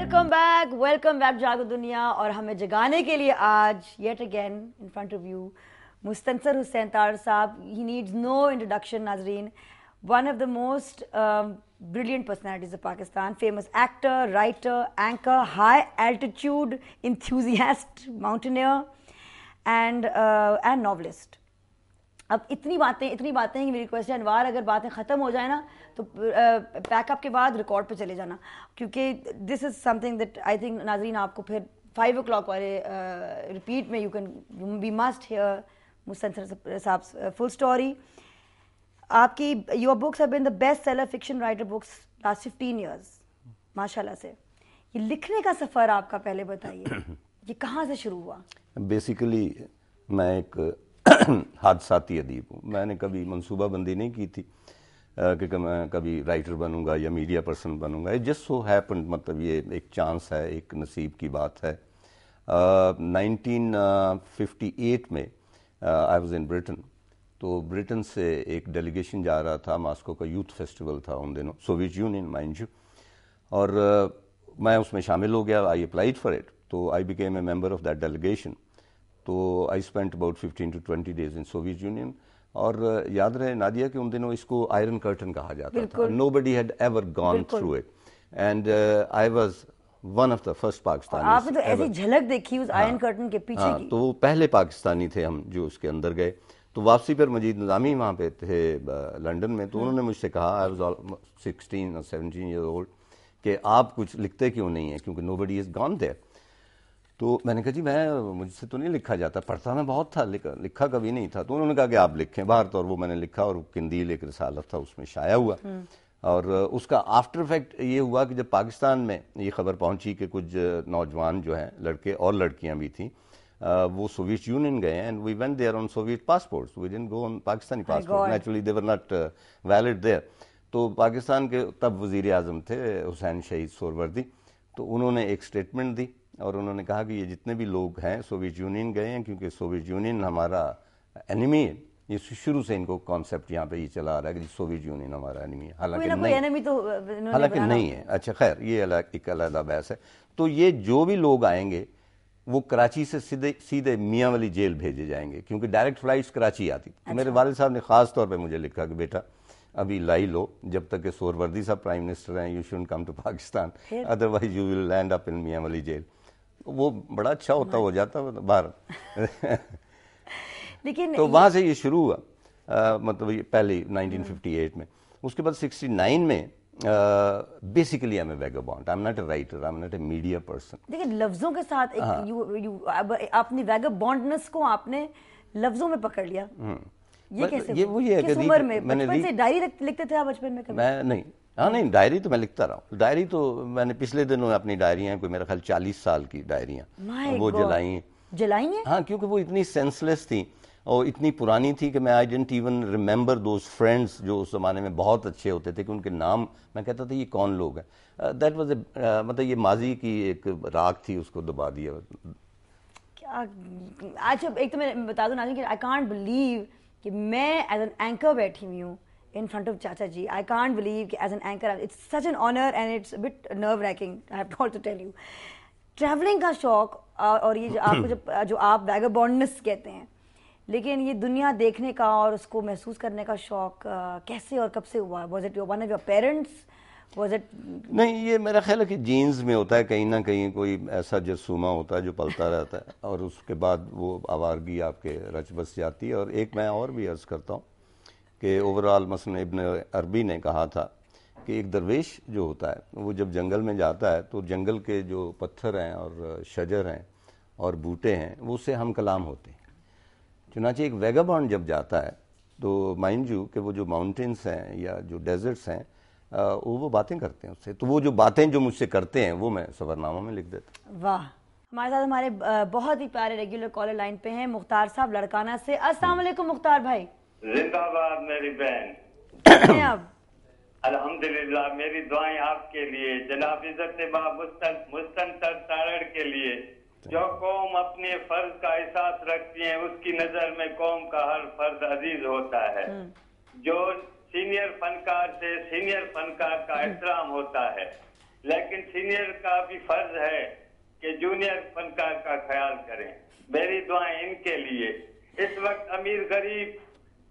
Welcome back जागो दुनिया। और हमें जगाने के लिए आज yet again in front of you Mustansar Hussain तार साहब। ही नीड्स नो इंट्रोडक्शन नाजरीन, one of the most brilliant personalities of Pakistan, famous actor, writer, anchor, high altitude enthusiast, mountaineer and novelist. अब इतनी बातें हैं कि मेरी रिक्वेस्ट है अनवार, अगर बातें ख़त्म हो जाए ना तो पैकअप के बाद रिकॉर्ड पे चले जाना, क्योंकि this is something that I think नाजरीन आपको फिर 5 o'clock वाले रिपीट में we must hear Mustansar sahab full story. आपकी your books have been the best seller fiction writer books last 15 years माशाल्लाह से। ये लिखने का सफ़र आपका पहले बताइए, ये कहाँ से शुरू हुआ? बेसिकली मैं एक हादसाती अदीब हूँ। मैंने कभी मंसूबा बंदी नहीं की थी कि मैं कभी राइटर बनूंगा या मीडिया पर्सन बनूंगा। इट जस्ट सो हैपेंड, मतलब ये एक चांस है, एक नसीब की बात है। 1958 में आई वाज इन ब्रिटेन, तो ब्रिटेन से एक डेलीगेशन जा रहा था, मॉस्को का यूथ फेस्टिवल था उन दिनों, सोवियत यूनियन माइंड यू, और मैं उसमें शामिल हो गया। आई अप्लाइड फॉर इट, तो I became a member of that delegation. तो I spent about 15 to 20 days in Soviet Union. और याद रहे नादिया कि उन दिनों इसको आयरन कर्टन कहा जाता था, nobody had ever gone through it, and I was one of the first Pakistani. आपने तो ऐसी झलक देखी उस आयरन कर्टन के पीछे की। तो वो पहले पाकिस्तानी थे हम जो उसके अंदर गए। तो वापसी पर मजीद निज़ामी वहाँ पे थे लंदन में, तो उन्होंने मुझसे कहा, I was 16 or 17 years old, कि आप कुछ लिखते क्यों नहीं है, क्योंकि नोबडी इज गॉन देयर। तो मैंने कहा जी मुझसे तो नहीं लिखा जाता, पढ़ता मैं बहुत था, लिखा कभी नहीं था। तो उन्होंने कहा कि आप लिखें बाहर। तो और वो मैंने लिखा, और किंदील एक रिसालत था उसमें शाया हुआ। और उसका आफ्टर इफेक्ट ये हुआ कि जब पाकिस्तान में ये खबर पहुंची कि कुछ नौजवान जो हैं, लड़के और लड़कियां भी थी, वो सोवियत यूनियन गए and we went there on Soviet passports, we didn't go on Pakistani passport, naturally they were not valid there. तो पाकिस्तान के तब वजीर आजम थे हुसैन शहीद सोहरवर्दी, तो उन्होंने एक स्टेटमेंट दी और उन्होंने कहा कि ये जितने भी लोग हैं सोवियत यूनियन गए हैं, क्योंकि सोवियत यूनियन हमारा एनिमी है। ये शुरू से इनको कॉन्सेप्ट यहाँ पे ये चला आ रहा है कि सोवियत यूनियन हमारा एनिमी है, हालांकि नहीं है। अच्छा खैर, ये एक अलग बहस है। तो ये जो भी लोग आएंगे वो कराची से सीधे मियाँ वाली जेल भेजे जाएंगे, क्योंकि डायरेक्ट फ्लाइट्स कराची आती। अच्छा। मेरे वालिद साहब ने खास तौर पे मुझे लिखा कि बेटा अभी लाई लो, जब तक कि सोहरवर्दी साहब प्राइम मिनिस्टर हैं, you shouldn't come to Pakistan, otherwise you will land up in Mianwali jail. वो बड़ा अच्छा होता हो जाता बाहर। लेकिन तो वहाँ से ये शुरू हुआ, मतलब ये पहले 1958 में। उसके बाद 69 में basically I am a vagabond, I am not a writer, I am not a media person. देखिए लफ्जों के साथ एक अपनी वैगाबॉन्डनेस को आपने लफ्जों में पकड़ लिया। ये कैसे? ये वही है कि किस उम्र में? बचपन से डायरी लिखते थे आप बचपन में कभी? मैं नहीं, नहीं, डायरी तो मैं लिखता रहा हूँ। डायरी तो मैंने पिछले दिनों अपनी डायरियाँ, कोई मेरा ख्याल 40 साल की डायरियाँ, वो जलाई हैं। हाँ, क्योंकि वो इतनी सेंसलेस थी और इतनी पुरानी थी कि मैं I didn't even remember those friends जो उस जमाने में बहुत अच्छे होते थे, कि उनके नाम मैं कहता था ये कौन लोग हैं। दैट वाज मतलब ये माजी की एक राख थी, उसको दबा दिया। क्या अच्छा, एक तो मैं बता दूं नाज़रीन कि आई कांट बिलीव कि मैं एज एन एंकर बैठी हुई हूँ in front of चाचा जी। I can't believe as an anchor it's such an honor and it's a bit nerve wracking, I have to also tell you। Travelling का शौक और ये जो आपको जो आप वैगाबॉन्डनेस कहते हैं, लेकिन ये दुनिया देखने का और उसको महसूस करने का शौक कैसे और कब से हुआ? Was it one of your parents? Was it? नहीं, ये मेरा ख्याल है कि जीन्स में होता है, कहीं ना कहीं कोई ऐसा जरसूमा होता है जो पलता रहता है, और उसके बाद वो आवारगी आपके रच बस जाती है। और एक मैं और भी अर्ज करता हूँ कि ओवरऑल मसलन इब्न अरबी ने कहा था कि एक दरवेश जो होता है वो जब जंगल में जाता है तो जंगल के जो पत्थर हैं और शजर हैं और बूटे हैं वो उससे हम कलाम होते हैं। चुनांचे एक वैगाबॉन्ड जब जाता है तो माइंड यू कि वो जो माउंटेन्स हैं या जो डेजर्ट्स हैं वो बातें करते हैं उससे। तो वो जो बातें जो मुझसे करते हैं वो मैं सफरनामा में लिख देता हूँ। वाह, हमारे साथ हमारे बहुत ही प्यारे रेगुलर कॉलर लाइन पे हैं मुख्तार साहब लड़काना से। अस्सलाम वालेकुम मुख्तार भाई। जिंदाबाद मेरी बहन। अब अल्हम्दुलिल्लाह, मेरी दुआएं आपके लिए, जनाब इज्जत मुस्तनसर तारड़ के लिए। जो कौम अपने फर्ज का एहसास रखती है उसकी नजर में कौम का हर फर्ज अजीज होता है। जो सीनियर फनकार से सीनियर फनकार का एहतराम होता है। لیکن سینئر کا بھی فرض ہے کہ جونیئر فنکار کا خیال کریں. میری دعائیں ان کے لیے. اس وقت امیر غریب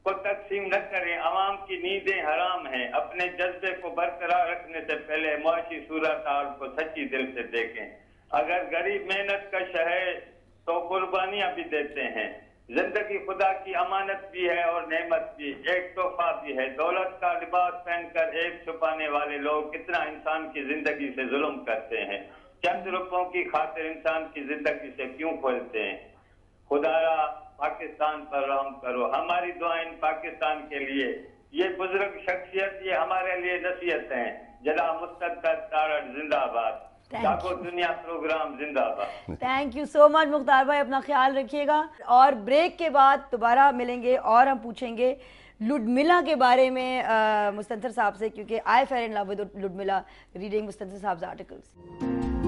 کو تقسیم نہ کریں. عوام کی نیندیں حرام ہیں. اپنے جذبے کو برقرار رکھنے سے پہلے معاشی صورتحال کو سچی دل سے دیکھیں. اگر غریب محنت کش ہے تو قربانیاں بھی دیتے ہیں. زندگی خدا کی امانت بھی ہے اور نعمت بھی, ایک تحفہ بھی ہے. دولت کا لباس پہن کر ایک چھپانے والے لوگ کتنا انسان کی زندگی سے ظلم کرتے ہیں. چند روپوں کی خاطر انسان کی زندگی سے کیوں کھولتے ہیں. خدایا پاکستان پر رحم کرو. ہماری دعائیں پاکستان کے لیے. یہ بزرگ شخصیت یہ ہمارے لیے نصیحت ہیں. جناب مستنصر تارڑ زندہ باد. جاگو دنیا پروگرام زندہ باد. تھینک یو سو مچ مختار بھائی, اپنا خیال رکھیے گا. اور بریک کے بعد دوبارہ ملیں گے اور ہم پوچھیں گے لڈملا کے بارے میں مستنصر صاحب سے, کیونکہ آئی فیل ان لو ود لڈملا ریڈنگ مستنصر صاحب آرٹیکلس.